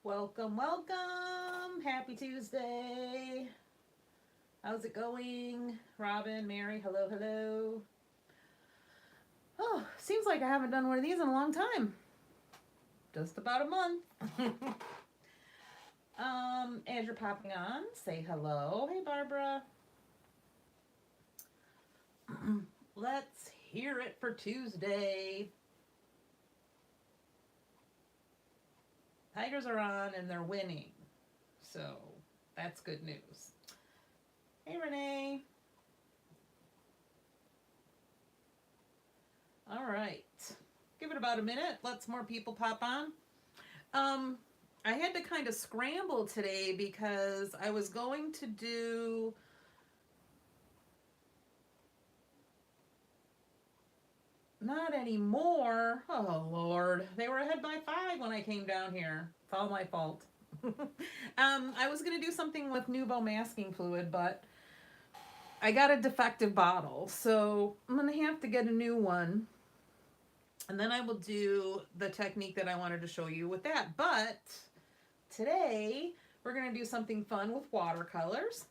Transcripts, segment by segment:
Welcome, welcome. Happy Tuesday. How's it going? Robin, Mary, hello, hello. Oh, seems like I haven't done one of these in a long time. Just about a month. As you're popping on, say hello. Hey, Barbara. Let's hear it for Tuesday. Tigers are on and they're winning. So that's good news. Hey, Renee. All right. Give it about a minute. Let some more people pop on. I had to kind of scramble today because I was going to do not anymore. Oh Lord, they were ahead by 5 when I came down here. It's all my fault. I was gonna do something with Nuvo masking fluid, but I got a defective bottle, so I'm gonna have to get a new one. And then I will do the technique that I wanted to show you with that. But today we're gonna do something fun with watercolors.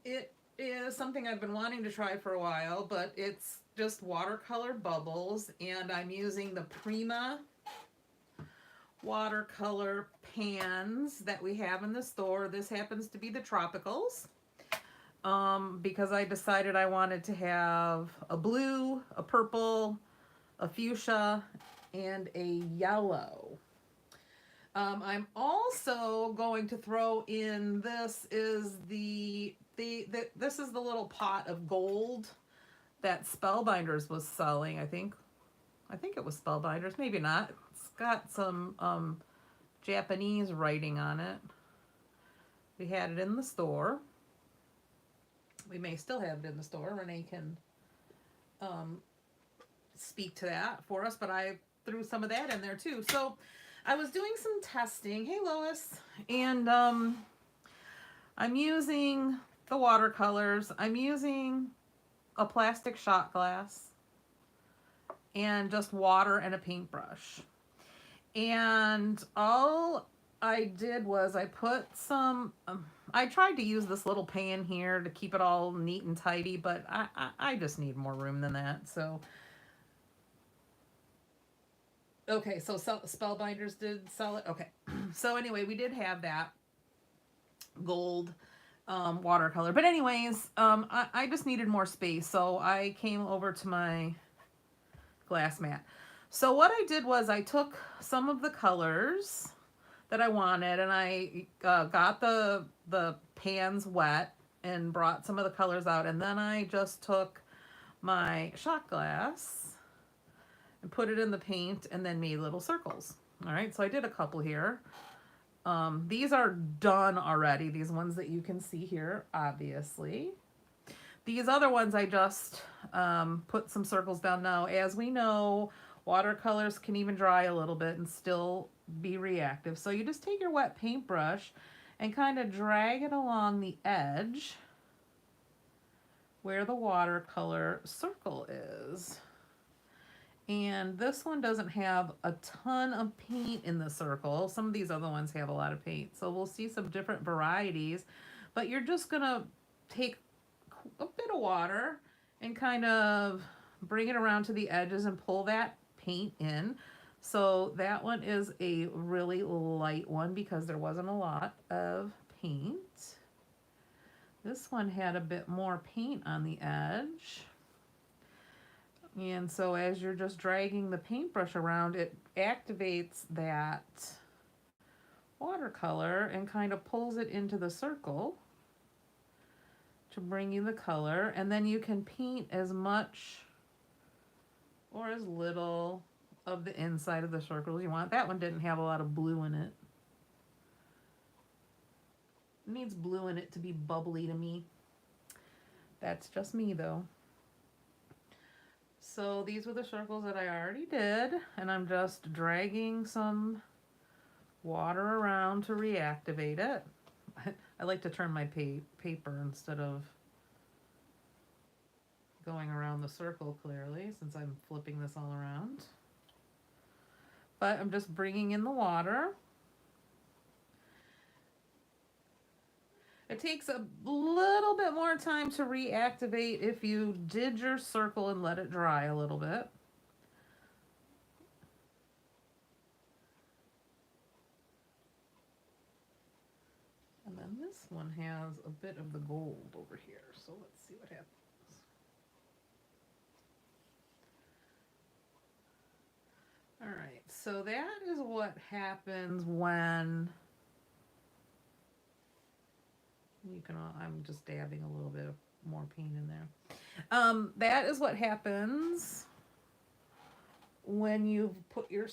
It is something I've been wanting to try for a while, but it's just watercolor bubbles, and I'm using the Prima watercolor pans that we have in the store. This happens to be the Tropicals, because I decided I wanted to have a blue, a purple, a fuchsia, and a yellow. I'm also going to throw in, this is this is the little pot of gold that Spellbinders was selling. I think it was Spellbinders, maybe not. It's got some Japanese writing on it. We had it in the store. We may still have it in the store. Renee can speak to that for us, but I threw some of that in there too. So I was doing some testing. Hey Lois. And I'm using the watercolors. I'm using a plastic shot glass and just water and a paintbrush. And all I did was I put some, I tried to use this little pan here to keep it all neat and tidy, but I just need more room than that. So, okay, so Spellbinders did sell it. Okay, so anyway, we did have that gold watercolor. But anyways, I just needed more space, so I came over to my glass mat. So what I did was I took some of the colors that I wanted, and I got the pans wet and brought some of the colors out, and then I just took my shot glass and put it in the paint and then made little circles. All right, so I did a couple here. These are done already, these ones that you can see here, obviously. These other ones I just put some circles down now. As we know, watercolors can even dry a little bit and still be reactive. So you just take your wet paintbrush and kind of drag it along the edge where the watercolor circle is. And this one doesn't have a ton of paint in the circle. Some of these other ones have a lot of paint. So we'll see some different varieties. But you're just going to take a bit of water and kind of bring it around to the edges and pull that paint in. So that one is a really light one because there wasn't a lot of paint. This one had a bit more paint on the edge. And so as you're just dragging the paintbrush around, it activates that watercolor and kind of pulls it into the circle to bring you the color. And then you can paint as much or as little of the inside of the circle as you want. That one didn't have a lot of blue in it. It needs blue in it to be bubbly to me. That's just me though. So these were the circles that I already did, and I'm just dragging some water around to reactivate it. I like to turn my paper instead of going around the circle clearly, since I'm flipping this all around. But I'm just bringing in the water It takes a little bit more time to reactivate if you did your circle and let it dry a little bit. And then this one has a bit of the gold over here, so let's see what happens. All right, so that is what happens when you can, I'm just dabbing a little bit of more paint in there. That is what happens when you put your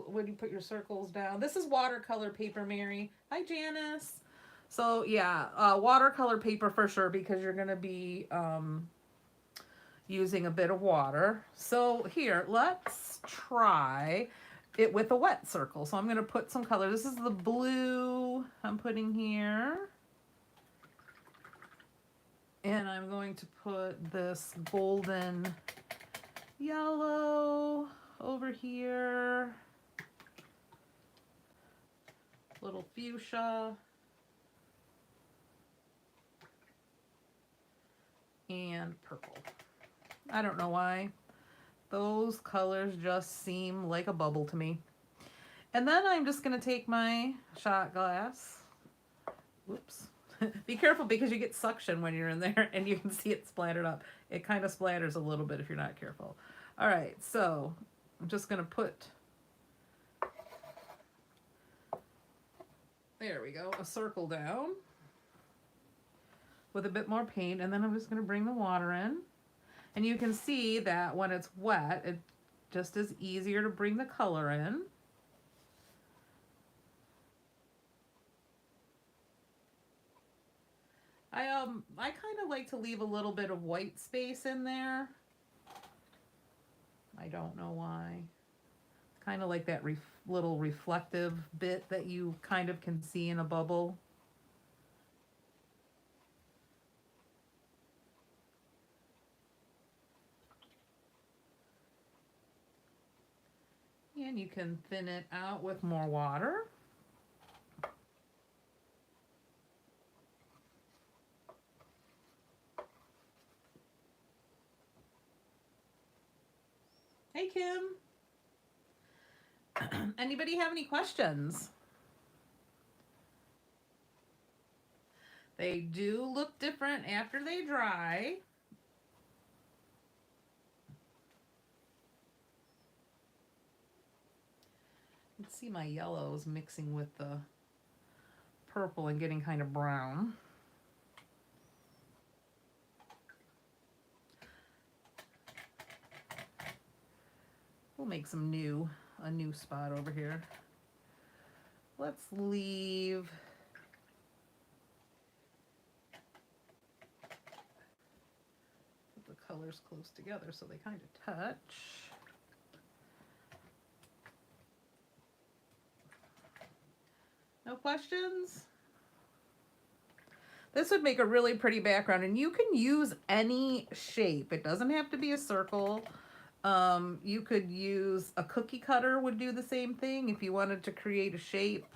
when you put your circles down. This is watercolor paper, Mary. Hi, Janice. So yeah, watercolor paper for sure, because you're gonna be using a bit of water. So here, let's try it with a wet circle. So I'm gonna put some color. This is the blue I'm putting here. And I'm going to put this golden yellow over here. Little fuchsia. And purple. I don't know why. Those colors just seem like a bubble to me. And then I'm just going to take my shot glass. Whoops. Be careful because you get suction when you're in there and you can see it splattered up. It kind of splatters a little bit if you're not careful. All right, so I'm just going to put, there we go, a circle down with a bit more paint, and then I'm just going to bring the water in. And you can see that when it's wet, it just is easier to bring the color in. I kind of like to leave a little bit of white space in there. I don't know why. It's kind of like that little reflective bit that you kind of can see in a bubble. And you can thin it out with more water. Hey, Kim. Anybody have any questions? They do look different after they dry. You can see my yellows mixing with the purple and getting kind of brown. We'll make a new spot over here. Let's leave the colors close together so they kind of touch. No questions? This would make a really pretty background, and you can use any shape. It doesn't have to be a circle. You could use a cookie cutter would do the same thing if you wanted to create a shape.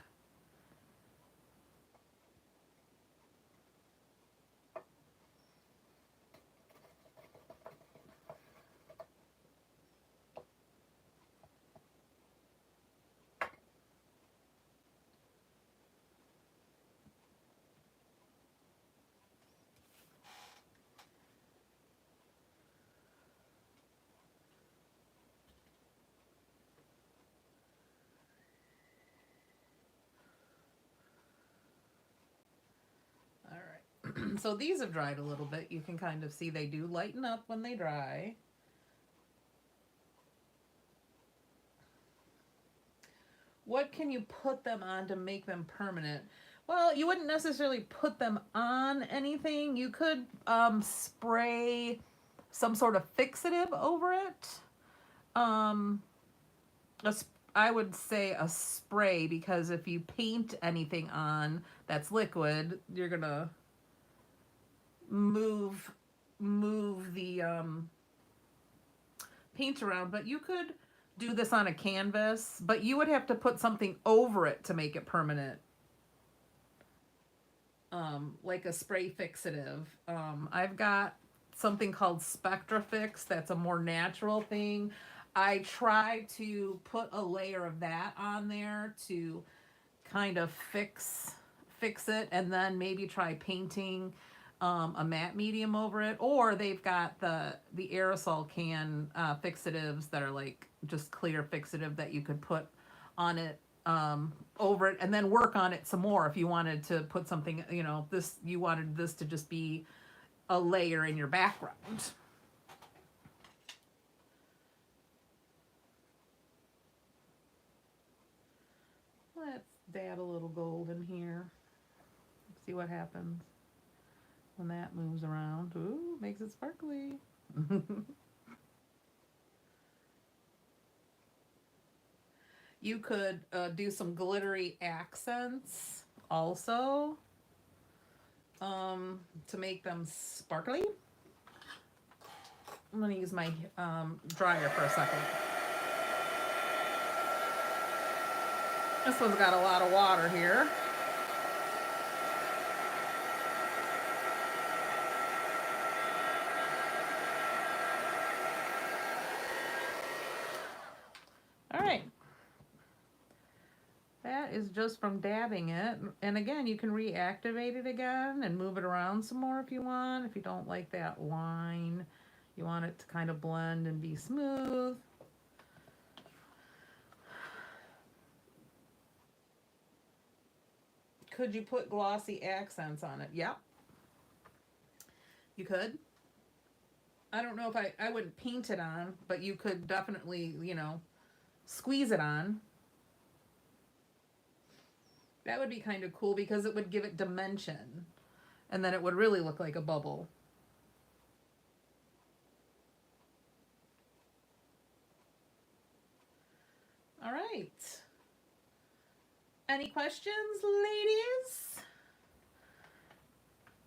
So these have dried a little bit. You can kind of see they do lighten up when they dry. What can you put them on to make them permanent? Well, you wouldn't necessarily put them on anything. You could spray some sort of fixative over it. I would say a spray, because if you paint anything on that's liquid, you're gonna move the paint around. But you could do this on a canvas, but you would have to put something over it to make it permanent. like a spray fixative. I've got something called Spectra Fix that's a more natural thing. I try to put a layer of that on there to kind of fix it, and then maybe try painting a matte medium over it. Or they've got the aerosol can fixatives that are like just clear fixative that you could put on it, over it, and then work on it some more if you wanted to put something, you know, this, you wanted this to just be a layer in your background. Let's dab a little gold in here. See what happens when that moves around. Ooh, makes it sparkly. You could do some glittery accents also, to make them sparkly. I'm going to use my dryer for a second. This one's got a lot of water here. All right. That is just from dabbing it. And again, you can reactivate it again and move it around some more if you want. If you don't like that line, you want it to kind of blend and be smooth. Could you put glossy accents on it? Yep. You could. I don't know if I wouldn't paint it on, but you could definitely, you know, squeeze it on. That would be kind of cool because it would give it dimension. And then it would really look like a bubble. All right. Any questions, ladies?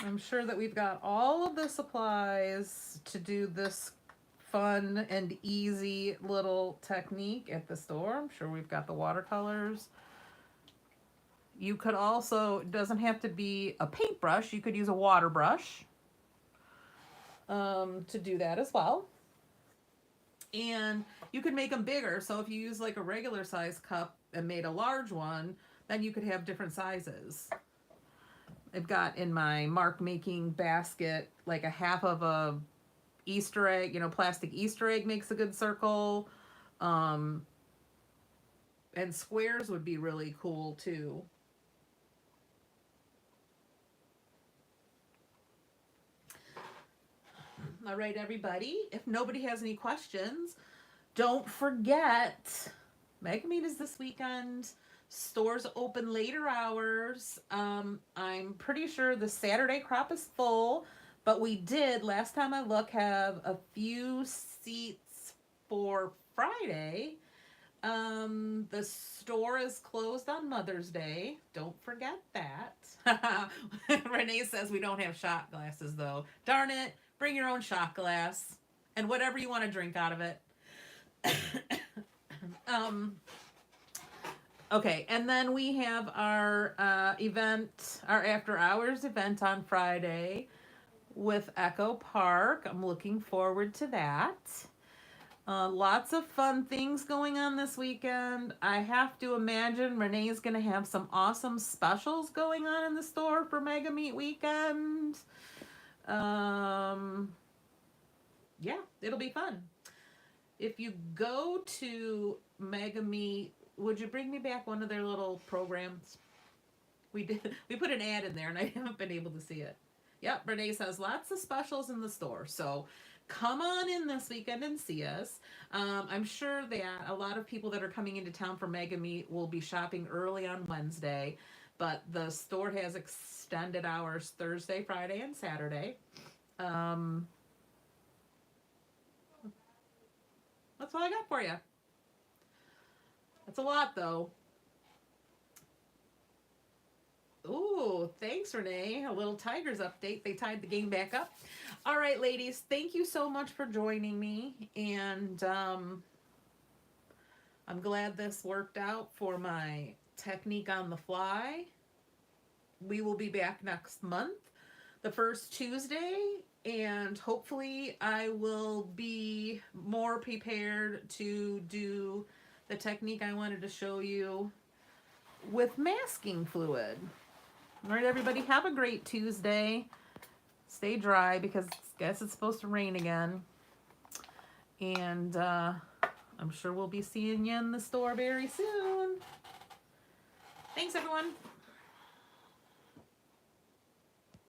I'm sure that we've got all of the supplies to do this fun and easy little technique at the store. I'm sure we've got the watercolors. You could also, it doesn't have to be a paintbrush, you could use a water brush to do that as well. And you could make them bigger. So if you use like a regular size cup and made a large one, then you could have different sizes. I've got in my mark making basket like a half of a Easter egg, you know, plastic Easter egg makes a good circle. And squares would be really cool too. All right, everybody. If nobody has any questions, don't forget, Mega Meet is this weekend. Stores open later hours. I'm pretty sure the Saturday crop is full, but we did, last time I looked, have a few seats for Friday. The store is closed on Mother's Day. Don't forget that. Renee says we don't have shot glasses though. Darn it. Bring your own shot glass and whatever you want to drink out of it. um, okay, and then we have our event, our after hours event on Friday with Echo Park. I'm looking forward to that. Lots of fun things going on this weekend. I have to imagine Renee's going to have some awesome specials going on in the store for Mega Meet weekend. Yeah, it'll be fun. If you go to Mega Meet, would you bring me back one of their little programs? We did. We put an ad in there, and I haven't been able to see it. Yep, Renee says lots of specials in the store. So come on in this weekend and see us. I'm sure that a lot of people that are coming into town for Mega Meet will be shopping early on Wednesday, but the store has extended hours Thursday, Friday, and Saturday. Um, that's all I got for you. That's a lot, though. Ooh, thanks, Renee. A little Tigers update. They tied the game back up. All right, ladies, thank you so much for joining me. And I'm glad this worked out for my technique on the fly. we will be back next month, the first Tuesday, and hopefully I will be more prepared to do the technique I wanted to show you with masking fluid. All right, everybody, have a great Tuesday. Stay dry because I guess it's supposed to rain again. And I'm sure we'll be seeing you in the store very soon. Thanks, everyone.